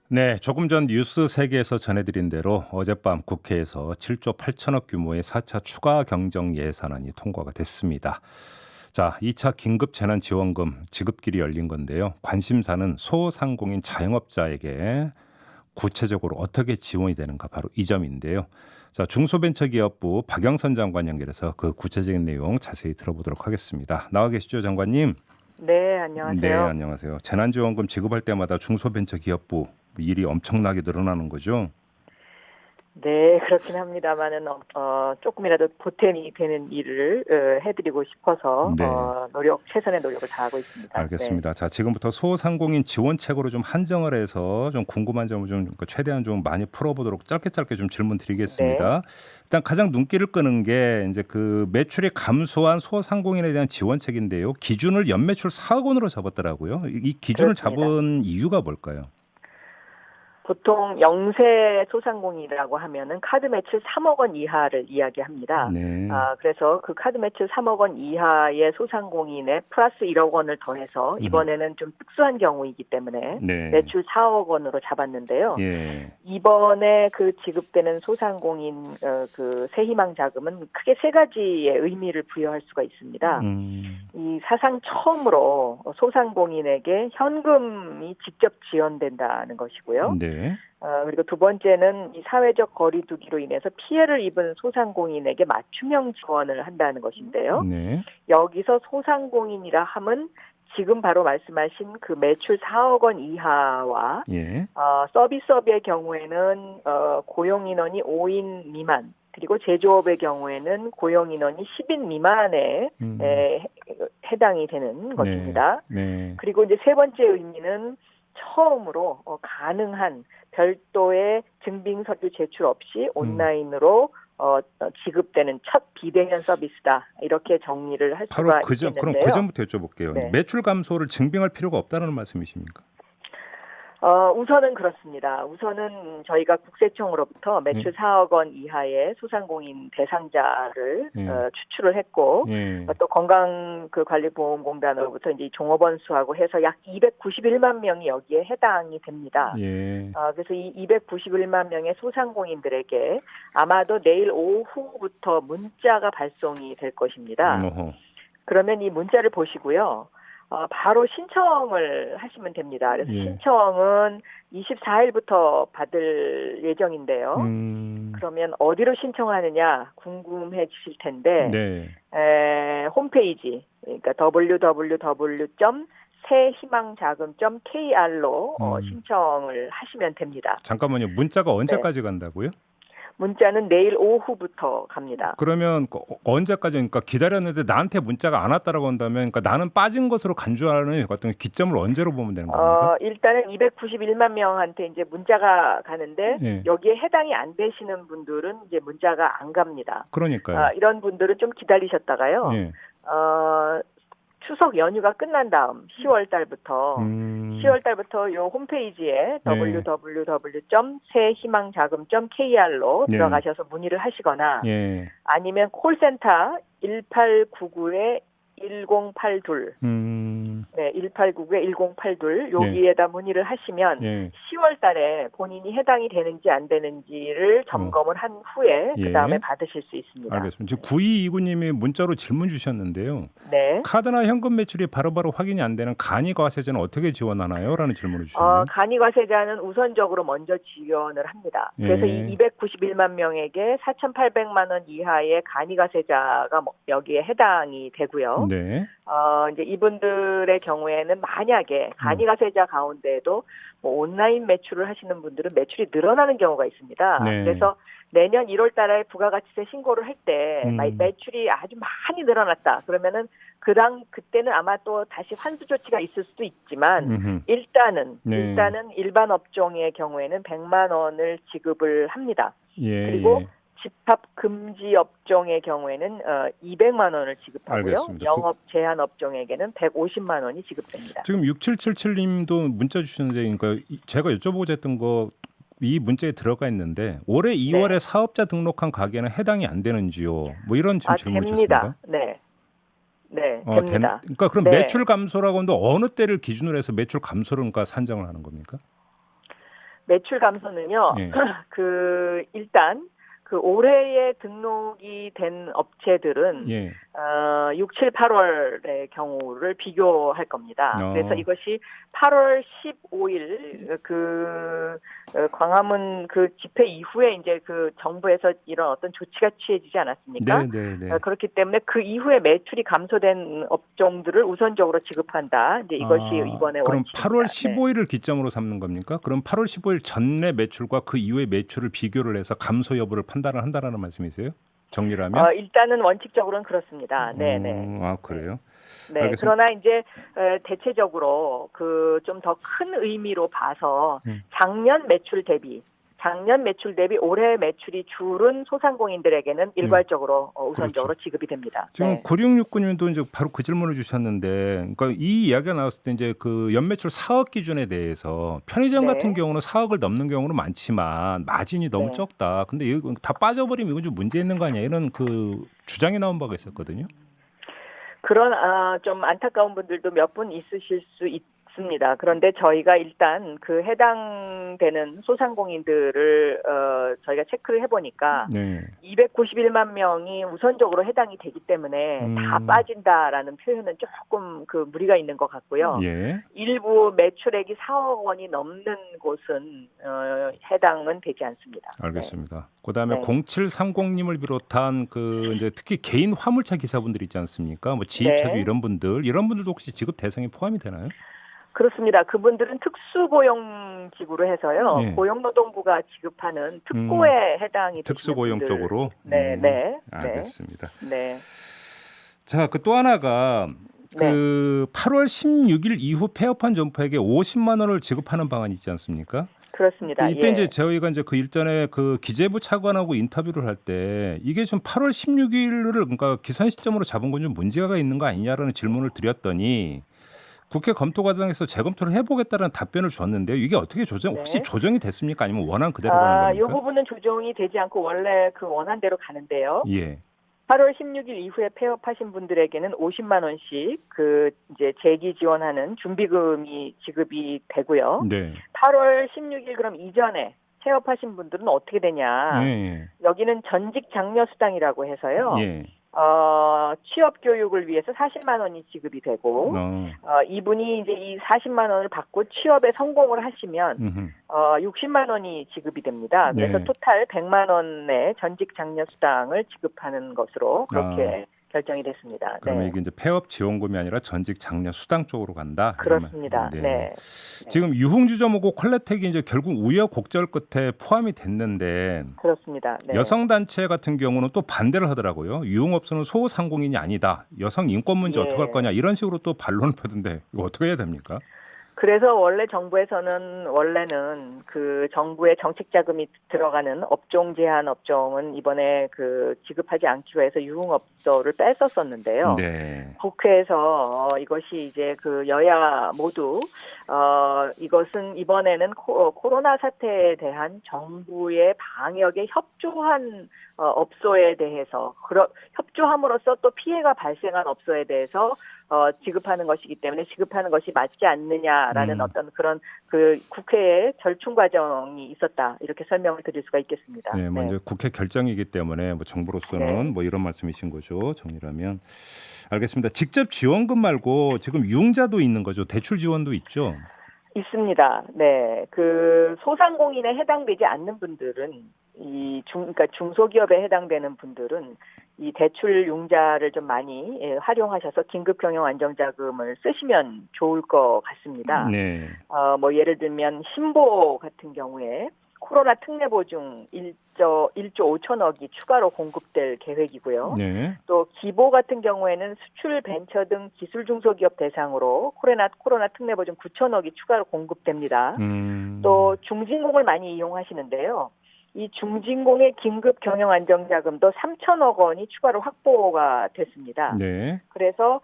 네, 조금 전 뉴스 세계에서 전해드린 대로 어젯밤 국회에서 7조 8천억 규모의 4차 추가 경정 예산안이 통과가 됐습니다. 자, 2차 긴급 재난지원금 지급길이 열린 건데요. 관심사는 소상공인 자영업자에게 구체적으로 어떻게 지원이 되는가 바로 이 점인데요. 자, 중소벤처기업부 박영선 장관 연결해서 그 구체적인 내용 자세히 들어보도록 하겠습니다. 나와 계시죠, 장관님? 네, 네, 안녕하세요. 안녕하세요. 재난지원금 지급할 때마다 중소벤처기업부 일이 엄청나게 늘어나는 거죠? 네, 그렇긴 합니다만은 조금이라도 보탬이 되는 일을 해드리고 싶어서 네, 최선의 노력을 다하고 있습니다. 네, 알겠습니다. 자, 지금부터 소상공인 지원책으로 좀 한정을 해서 좀 궁금한 점을 좀 최대한 좀 많이 풀어보도록 짧게 좀 질문 네, 드리겠습니다. 일단 가장 눈길을 끄는 게 이제 그 매출이 감소한 소상공인에 대한 지원책인데요. 기준을 연매출 4억 원으로 잡았더라고요. 이 기준을 그렇습니다. 잡은 이유가 뭘까요? 보통 영세 소상공인이라고 하면은 카드 매출 3억 원 이하를 이야기합니다. 네, 그래서 그 카드 매출 3억 원 이하의 소상공인에 플러스 1억 원을 더해서 음, 이번에는 좀 특수한 경우이기 때문에 네, 매출 4억 원으로 잡았는데요. 예, 이번에 그 지급되는 소상공인 그 새희망 자금은 크게 세 가지의 의미를 부여할 수가 있습니다. 음, 이 사상 처음으로 소상공인에게 현금이 직접 지원된다는 것이고요. 네, 그리고 두 번째는 이 사회적 거리두기로 인해서 피해를 입은 소상공인에게 맞춤형 지원을 한다는 것인데요. 네, 여기서 소상공인이라 함은 지금 바로 말씀하신 그 매출 4억 원 이하와 예, 서비스업의 경우에는 고용 인원이 5인 미만, 그리고 제조업의 경우에는 고용 인원이 10인 미만에 음, 해당이 되는 네, 것입니다. 네. 그리고 이제 세 번째 의미는 처음으로 가능한 별도의 증빙 서류 제출 없이 음. 온라인으로 지급되는 첫 비대면 서비스다. 이렇게 정리를 할 바로 수가 그럼 그 있겠는데요. 전부터 여쭤볼게요. 네. 매출 감소를 증빙할 필요가 없다는 말씀이십니까? 우선은 그렇습니다. 우선은 저희가 국세청으로부터 예, 매출 4억 원 이하의 소상공인 대상자를 예, 추출을 했고, 예, 또 건강보험공단으로부터 이제 종업원 수하고 해서 약 291만 명이 여기에 해당이 됩니다. 예, 그래서 이 291만 명의 소상공인들에게 아마도 내일 오후부터 문자가 발송이 될 것입니다. 어허, 그러면 이 문자를 보시고요. 바로 신청을 하시면 됩니다. 그래서 예, 신청은 24일부터 받을 예정인데요. 음, 그러면 어디로 신청하느냐 궁금해지실 텐데 네. 홈페이지, 그러니까 www.새희망자금.kr로 음, 신청을 하시면 됩니다. 잠깐만요. 문자가 네. 언제까지 간다고요? 문자는 내일 오후부터 갑니다. 그러면 언제까지, 그러니까 기다렸는데 나한테 문자가 안 왔다라고 한다면, 그러니까 나는 빠진 것으로 간주하는 어떤 기점을 언제로 보면 되는 겁니까? 일단은 291만 명한테 이제 문자가 가는데 예, 여기에 해당이 안 되시는 분들은 이제 문자가 안 갑니다. 그러니까요. 이런 분들은 좀 기다리셨다가요. 예, 어, 추석 연휴가 끝난 다음 10월 달부터 요 홈페이지에 예, www.새희망자금.kr로 예, 들어가셔서 문의를 하시거나 예, 아니면 콜센터 1899에 1082 네, 1899에 1082 예, 여기에다 문의를 하시면 예, 10월 달에 본인이 해당이 되는지 안 되는지를 어, 점검을 한 후에 그다음에 예. 받으실 수 있습니다. 알겠습니다. 지금 9229님이 문자로 질문 주셨는데요. 네. 카드나 현금 매출이 바로바로 확인이 안 되는 간이과세제는 어떻게 지원하나요? 라는 질문을 주셨네요. 간이과세자는 우선적으로 먼저 지원을 합니다. 그래서 이 예, 291만 명에게 4,800만 원 이하의 간이과세자가 여기에 해당이 되고요. 네, 이제 이분들의 경우에는 만약에 음, 간이가세자 가운데에도 뭐 온라인 매출을 하시는 분들은 매출이 늘어나는 경우가 있습니다. 네, 그래서 내년 1월 달에 부가가치세 신고를 할 때 음, 매출이 아주 많이 늘어났다. 그러면은 그때는 아마 또 다시 환수 조치가 있을 수도 있지만 음흠, 일단은 네, 일반 업종의 경우에는 100만 원을 지급을 합니다. 예, 그리고 예. 집합 금지 업종의 경우에는 200만 원을 지급하고요. 알겠습니다. 영업 제한 업종에게는 150만 원이 지급됩니다. 지금 6777님도 문자 주셨는데, 그러니까 제가 여쭤보고자 했던 거 이 문자에 들어가 있는데 올해 네. 2월에 사업자 등록한 가게는 해당이 안 되는지요? 뭐 이런 지금 질문을 주셨습니다. 됩니다. 네. 네, 됩니다. 그러니까 그럼 네. 매출 감소라고 하는데 어느 때를 기준으로 해서 매출 감소를 그러니까 산정을 하는 겁니까? 매출 감소는요. 예. 일단 그 올해에 등록이 된 업체들은 예. 6, 7, 8월의 경우를 비교할 겁니다. 그래서 이것이 8월 15일 광화문 그 집회 이후에 이제 그 정부에서 이런 어떤 조치가 취해지지 않았습니까? 네. 그렇기 때문에 그 이후에 매출이 감소된 업종들을 우선적으로 지급한다. 이제 이것이 이번에 그럼 원칙입니다. 8월 15일을 기점으로 삼는 겁니까? 그럼 8월 15일 전내 매출과 그 이후의 매출을 비교를 해서 감소 여부를 판단을 한다라는 말씀이세요? 정리를 하면? 일단은 원칙적으로는 그렇습니다. 네네. 그래요? 네. 알겠습니다. 그러나 이제 대체적으로 그 좀 더 큰 의미로 봐서 작년 매출 대비 올해 매출이 줄은 소상공인들에게는 일괄적으로 우선적으로 지급이 됩니다. 지금 네. 9669님도 이제 바로 그 질문을 주셨는데, 그러니까 이 이야기가 나왔을 때 이제 그 연매출 4억 기준에 대해서 편의점 네. 같은 경우는 4억을 넘는 경우는 많지만 마진이 너무 네. 적다. 근데 이거 다 빠져버리면 이건 좀 문제 있는 거 아니야? 이런 그 주장이 나온 바가 있었거든요. 그런 좀 안타까운 분들도 몇 분 있으실 수 있습니다. 그런데 저희가 일단 그 해당되는 소상공인들을 저희가 체크를 해보니까 네. 291만 명이 우선적으로 해당이 되기 때문에 다 빠진다라는 표현은 조금 그 무리가 있는 것 같고요. 예. 일부 매출액이 4억 원이 넘는 곳은 해당은 되지 않습니다. 알겠습니다. 네. 그다음에 네. 0730님을 비롯한 그 이제 특히 개인 화물차 기사분들 있지 않습니까? 뭐 지입차주 네. 이런 분들도 혹시 지급 대상에 포함이 되나요? 그렇습니다. 그분들은 특수고용직으으로 해서요. 예. 고용노동부가 지급하는 특고에 해당이 되시는 특수고용 분들. 쪽으로. 네. 알겠습니다. 네. 자, 그 또 하나가 그 8월 16일 이후 폐업한 점포에게 50만 원을 지급하는 방안이 있지 않습니까? 그렇습니다. 이때 예. 이제 저희가 이제 그 일전에 그 기재부 차관하고 인터뷰를 할 때 이게 좀 8월 16일을 그러니까 기산 시점으로 잡은 건 좀 문제가 있는 거 아니냐라는 질문을 드렸더니 국회 검토 과정에서 재검토를 해보겠다는 답변을 줬는데요. 이게 어떻게 혹시 조정이 됐습니까? 아니면 원안 그대로 가는 이 겁니까? 부분은 조정이 되지 않고 원래 그 원안대로 가는데요. 예. 8월 16일 이후에 폐업하신 분들에게는 50만 원씩 그 이제 재기 지원하는 준비금이 지급이 되고요. 네. 8월 16일 그럼 이전에 폐업하신 분들은 어떻게 되냐? 예. 여기는 전직 장려 수당이라고 해서요. 예. 취업 교육을 위해서 40만 원이 지급이 되고 이분이 이제 이 40만 원을 받고 취업에 성공을 하시면 60만 원이 지급이 됩니다. 그래서 토탈 100만 원의 전직 장려 수당을 지급하는 것으로 그렇게 결정이 됐습니다. 그러면 이게 이제 폐업 지원금이 아니라 전직 장려 수당 쪽으로 간다. 그렇습니다. 네. 지금 유흥주점하고 콜레텍이 이제 결국 우여곡절 끝에 포함이 됐는데 그렇습니다. 네. 여성 단체 같은 경우는 또 반대를 하더라고요. 유흥업소는 소상공인이 아니다. 여성 인권 문제 어떻게 할 거냐 이런 식으로 또 반론을 펴던데 이거 어떻게 해야 됩니까? 그래서 원래 원래는 그 정부의 정책 자금이 들어가는 업종 제한 업종은 이번에 그 지급하지 않기로 해서 유흥업소를 뺐었었는데요. 네. 국회에서 이것이 이제 그 여야 모두 이것은 이번에는 코로나 사태에 대한 정부의 방역에 협조한 업소에 대해서 협조함으로써 또 피해가 발생한 업소에 대해서 지급하는 것이기 때문에 지급하는 것이 맞지 않느냐라는 어떤 그런 그 국회의 절충 과정이 있었다 이렇게 설명을 드릴 수가 있겠습니다. 네, 먼저 국회 결정이기 때문에 뭐 정부로서는 뭐 이런 말씀이신 거죠. 정리라면 알겠습니다. 직접 지원금 말고 지금 융자도 있는 거죠. 대출 지원도 있죠. 있습니다. 네, 그 소상공인에 해당되지 않는 분들은 그러니까 중소기업에 해당되는 분들은 이 대출 융자를 좀 많이 활용하셔서 긴급경영안정자금을 쓰시면 좋을 것 같습니다. 네. 뭐 예를 들면 신보 같은 경우에 코로나 특례보증 1조 5천억이 추가로 공급될 계획이고요. 네. 또 기보 같은 경우에는 수출 벤처 등 기술 중소기업 대상으로 코로나 특례보증 9천억이 추가로 공급됩니다. 또 중진공을 많이 이용하시는데요. 이 중진공의 긴급 경영 안정자금도 3천억 원이 추가로 확보가 됐습니다. 네. 그래서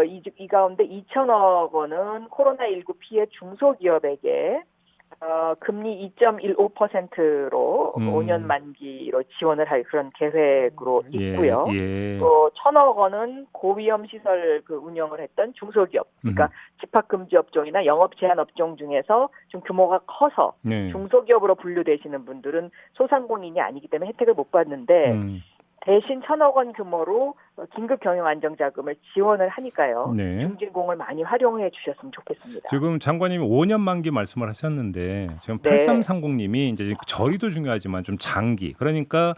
이 가운데 2천억 원은 코로나19 피해 중소기업에게 금리 2.15%로 5년 만기로 지원을 할 그런 계획으로 있고요. 예. 또 1,000억 원은 고위험 시설 그 운영을 했던 중소기업, 그러니까 집합금지 업종이나 영업 제한 업종 중에서 좀 규모가 커서 네. 중소기업으로 분류되시는 분들은 소상공인이 아니기 때문에 혜택을 못 받는데 대신 1,000억 원 규모로 긴급 경영 안정 자금을 지원을 하니까요. 네. 중진공을 많이 활용해 주셨으면 좋겠습니다. 지금 장관님이 5년 만기 말씀을 하셨는데 지금 네. 8330님이 이제 저리도 중요하지만 좀 장기, 그러니까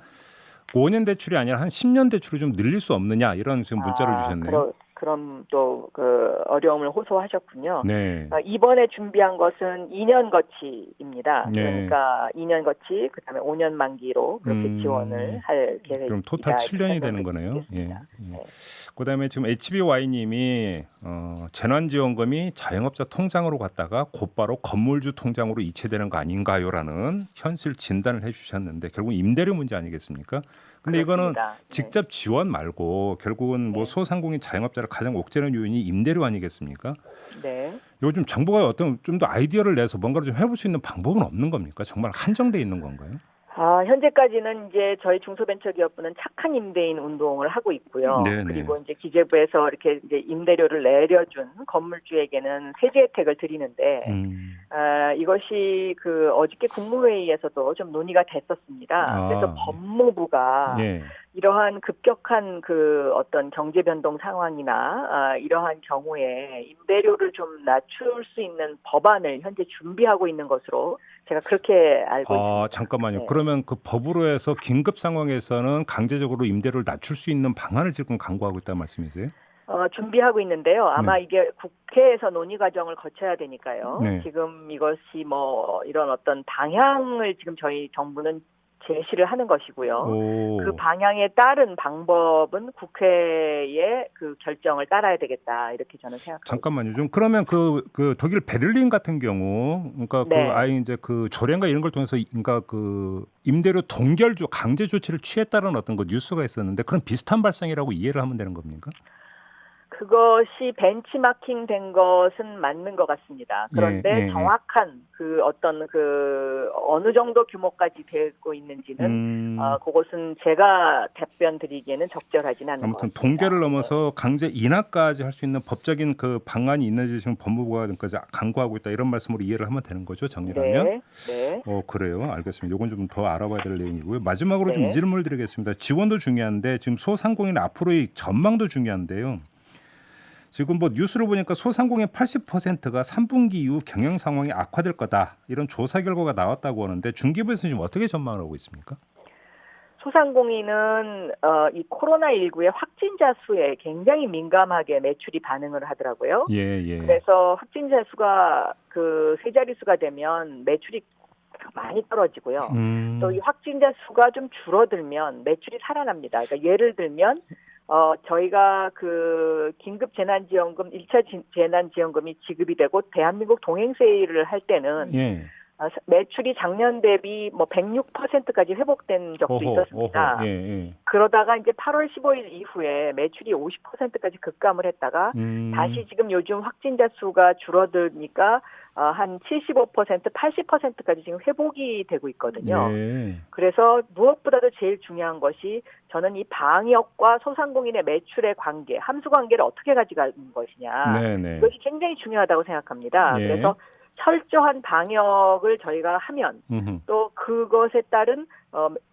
5년 대출이 아니라 한 10년 대출을 좀 늘릴 수 없느냐, 이런 지금 문자를 주셨네요. 그럼 또 그 어려움을 호소하셨군요. 네. 이번에 준비한 것은 2년 거치입니다. 네. 그러니까 2년 거치, 그다음에 5년 만기로 그렇게 지원을 할 계획입니다. 그럼 토탈 7년이 되는 거네요. 예. 네. 그다음에 지금 HBY님이 재난지원금이 자영업자 통장으로 갔다가 곧바로 건물주 통장으로 이체되는 거 아닌가요라는 현실 진단을 해주셨는데 결국 임대료 문제 아니겠습니까? 근데 이거는 직접 지원 말고 결국은 뭐 소상공인 자영업자를 가장 옥죄는 요인이 임대료 아니겠습니까? 네. 요즘 정부가 어떤 좀 더 아이디어를 내서 뭔가를 좀 해볼 수 있는 방법은 없는 겁니까? 정말 한정돼 있는 건가요? 현재까지는 이제 저희 중소벤처기업부는 착한 임대인 운동을 하고 있고요. 네네. 그리고 이제 기재부에서 이렇게 이제 임대료를 내려준 건물주에게는 세제 혜택을 드리는데, 이것이 그 어저께 국무회의에서도 좀 논의가 됐었습니다. 그래서 법무부가 이러한 급격한 그 어떤 경제 변동 상황이나 이러한 경우에 임대료를 좀 낮출 수 있는 법안을 현재 준비하고 있는 것으로 제가 그렇게 알고 있습니다. 잠깐만요. 네. 그러면 그 법으로 해서 긴급 상황에서는 강제적으로 임대료를 낮출 수 있는 방안을 지금 강구하고 있다는 말씀이세요? 준비하고 있는데요. 아마 이게 국회에서 논의 과정을 거쳐야 되니까요. 네. 지금 이것이 뭐 이런 어떤 방향을 지금 저희 정부는 제시를 하는 것이고요. 그 방향에 따른 방법은 국회의 그 결정을 따라야 되겠다, 이렇게 저는 생각합니다. 잠깐만요. 좀 그러면 그 독일 베를린 같은 경우, 그러니까 그 아예 이제 그 조례인가 이런 걸 통해서 그러니까 그 임대료 동결조 강제 조치를 취했다는 어떤 그 뉴스가 있었는데 그런 비슷한 발상이라고 이해를 하면 되는 겁니까? 그것이 벤치마킹 된 것은 맞는 것 같습니다. 그런데 정확한 그 어떤 그 어느 정도 규모까지 되고 있는지는 그것은 제가 답변 드리기에는 적절하지는 않은 것 같습니다. 아무튼 동결을 넘어서 강제 인하까지 할 수 있는 법적인 그 방안이 있는지 지금 법무부가 강구하고 있다, 이런 말씀으로 이해를 하면 되는 거죠, 정리를 하면? 네. 그래요. 알겠습니다. 이건 좀 더 알아봐야 될 내용이고요. 마지막으로 좀 이 질문을 드리겠습니다. 지원도 중요한데 지금 소상공인 앞으로의 전망도 중요한데요. 지금 뭐 뉴스를 보니까 소상공인 80%가 3분기 이후 경영 상황이 악화될 거다, 이런 조사 결과가 나왔다고 하는데 중기부에서는 지금 어떻게 전망을 하고 있습니까? 소상공인은 이 코로나19의 확진자 수에 굉장히 민감하게 매출이 반응을 하더라고요. 그래서 확진자 수가 그 세 자릿수가 되면 매출이 많이 떨어지고요. 또 이 확진자 수가 좀 줄어들면 매출이 살아납니다. 그러니까 예를 들면 저희가 그 긴급 재난지원금 1차 재난지원금이 지급이 되고 대한민국 동행세일을 할 때는 매출이 작년 대비 뭐 106%까지 회복된 적도 있었습니다. 그러다가 이제 8월 15일 이후에 매출이 50%까지 급감을 했다가 다시 지금 요즘 확진자 수가 줄어드니까 한 75%, 80%까지 지금 회복이 되고 있거든요. 그래서 무엇보다도 제일 중요한 것이 저는 이 방역과 소상공인의 매출의 관계, 함수 관계를 어떻게 가져가는 것이냐. 이것이 굉장히 중요하다고 생각합니다. 그래서 철저한 방역을 저희가 하면 또 그것에 따른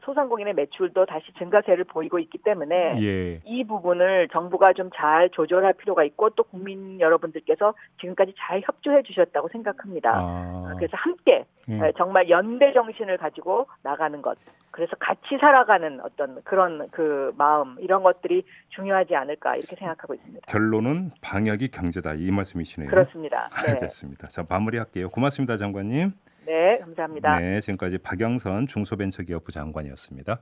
소상공인의 매출도 다시 증가세를 보이고 있기 때문에 이 부분을 정부가 좀 잘 조절할 필요가 있고 또 국민 여러분들께서 지금까지 잘 협조해 주셨다고 생각합니다. 그래서 함께 정말 연대 정신을 가지고 나가는 것, 그래서 같이 살아가는 어떤 그런 그 마음, 이런 것들이 중요하지 않을까, 이렇게 생각하고 있습니다. 결론은 방역이 경제다, 이 말씀이시네요. 그렇습니다. 알겠습니다. 자, 마무리할게요. 고맙습니다, 장관님. 네, 감사합니다. 네, 지금까지 박영선 중소벤처기업부 장관이었습니다.